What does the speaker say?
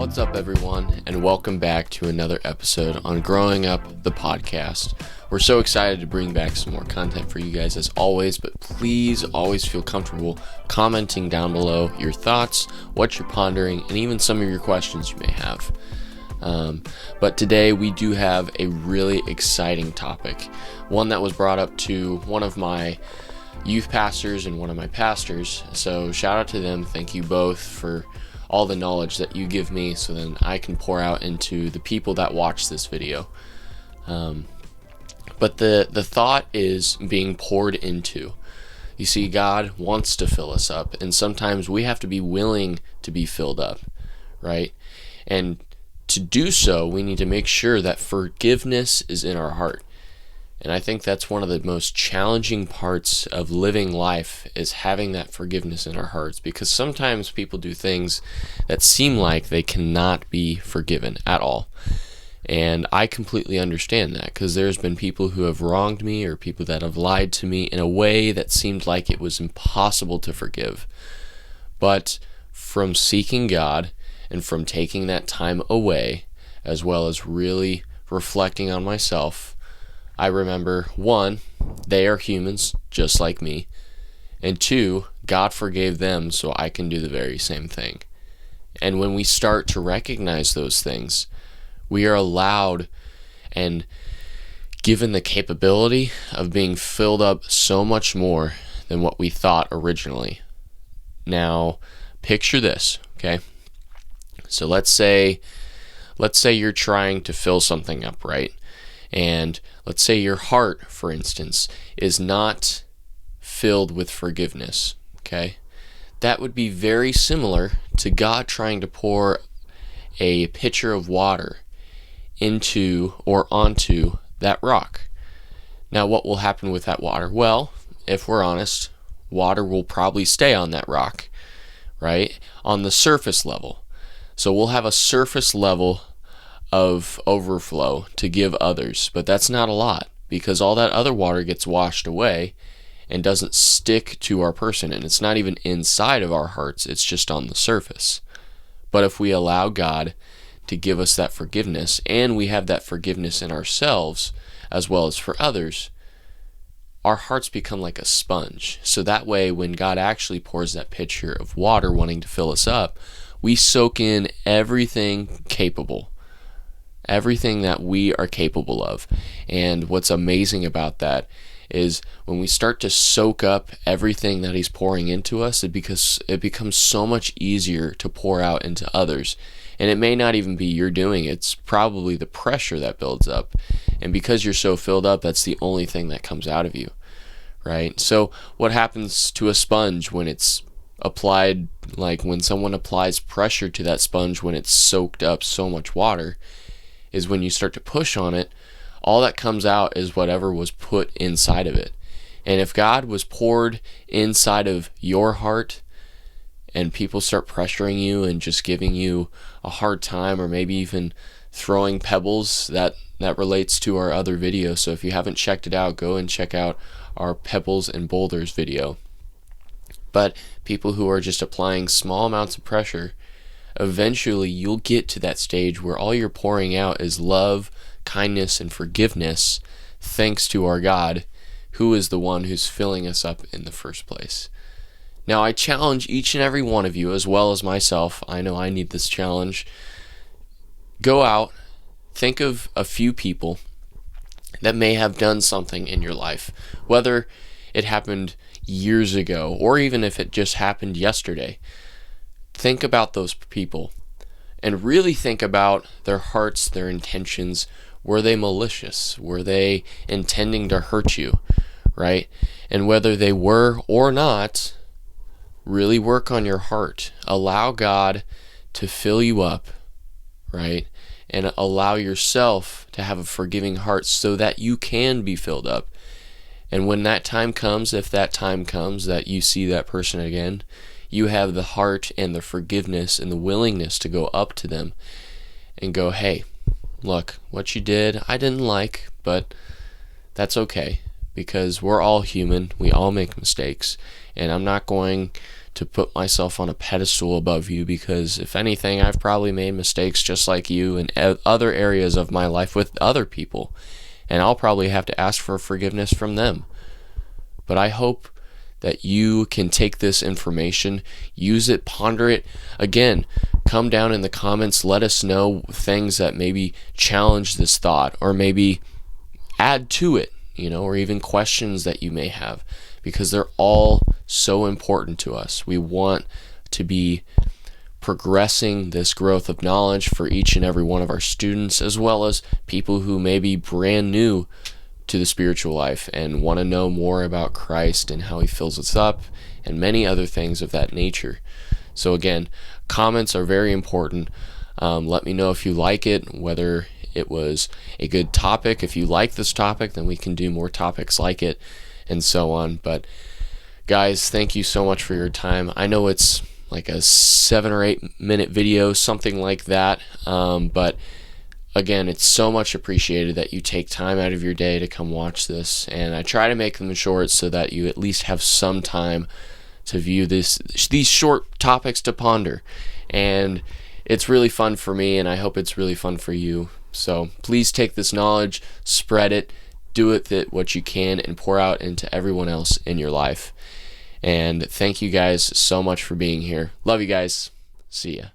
What's up, everyone, and welcome back to another episode on Growing Up, the podcast. We're so excited to bring back some more content for you guys as always, but please always feel comfortable commenting down below your thoughts, what you're pondering, and even some of your questions you may have. But today we do have a really exciting topic, one that was brought up to one of my youth pastors and one of my pastors, so shout out to them. Thank you both for all the knowledge that you give me so then I can pour out into the people that watch this video. But the thought is being poured into. You see, God wants to fill us up, and sometimes we have to be willing to be filled up, right? And to do so, we need to make sure that forgiveness is in our heart. And I think that's one of the most challenging parts of living life, is having that forgiveness in our hearts, because sometimes people do things that seem like they cannot be forgiven at all. And I completely understand that, because there's been people who have wronged me or people that have lied to me in a way that seemed like it was impossible to forgive. But from seeking God and from taking that time away, as well as really reflecting on myself, I remember, one, they are humans just like me, and two, God forgave them so I can do the very same thing. And when we start to recognize those things, we are allowed and given the capability of being filled up so much more than what we thought originally. Now, picture this, okay? So let's say you're trying to fill something up, right? And let's say your heart, for instance, is not filled with forgiveness, okay? That would be very similar to God trying to pour a pitcher of water into or onto that rock. Now, what will happen with that water? Well, if we're honest, water will probably stay on that rock, right? On the surface level. So we'll have a surface level of overflow to give others, but that's not a lot, because all that other water gets washed away and doesn't stick to our person, and it's not even inside of our hearts, it's just on the surface. But if we allow God to give us that forgiveness, and we have that forgiveness in ourselves as well as for others, our hearts become like a sponge. So that way, when God actually pours that pitcher of water wanting to fill us up, we soak in everything that we are capable of. And what's amazing about that is when we start to soak up everything that he's pouring into us, it becomes so much easier to pour out into others. And it may not even be your doing, it's probably the pressure that builds up. And because you're so filled up, that's the only thing that comes out of you, right? So what happens to a sponge when it's applied, like when someone applies pressure to that sponge when it's soaked up so much water, is when you start to push on it, all that comes out is whatever was put inside of it. And if God was poured inside of your heart and people start pressuring you and just giving you a hard time, or maybe even throwing pebbles, that relates to our other video. So if you haven't checked it out, go and check out our Pebbles and Boulders video. But people who are just applying small amounts of pressure, eventually you'll get to that stage where all you're pouring out is love, kindness, and forgiveness, thanks to our God, who is the one who's filling us up in the first place. Now, I challenge each and every one of you, as well as myself, I know I need this challenge. Go out, think of a few people that may have done something in your life, whether it happened years ago or even if it just happened yesterday. Think about those people and really think about their hearts, their intentions. Were they malicious? Were they intending to hurt you, right? And whether they were or not, really work on your heart. Allow God to fill you up, right? And allow yourself to have a forgiving heart so that you can be filled up. And when that time comes, if that time comes that you see that person again, you have the heart and the forgiveness and the willingness to go up to them and go, hey, look, what you did, I didn't like, but that's okay, because we're all human, we all make mistakes, and I'm not going to put myself on a pedestal above you, because if anything, I've probably made mistakes just like you in other areas of my life with other people, and I'll probably have to ask for forgiveness from them. But I hope that you can take this information, use it, ponder it. Again, come down in the comments, let us know things that maybe challenge this thought, or maybe add to it, or even questions that you may have, because they're all so important to us. We want to be progressing this growth of knowledge for each and every one of our students, as well as people who may be brand new to the spiritual life and want to know more about Christ and how he fills us up, and many other things of that nature. So again, comments are very important. Let me know if you like it, whether it was a good topic. If you like this topic, then we can do more topics like it, and so on. But guys, thank you so much for your time. I know it's like a 7 or 8 minute video, something like that, but again, it's so much appreciated that you take time out of your day to come watch this, and I try to make them short so that you at least have some time to view these short topics to ponder. And it's really fun for me, and I hope it's really fun for you. So please take this knowledge, spread it, do with it what you can, and pour out into everyone else in your life. And thank you guys so much for being here. Love you guys. See ya.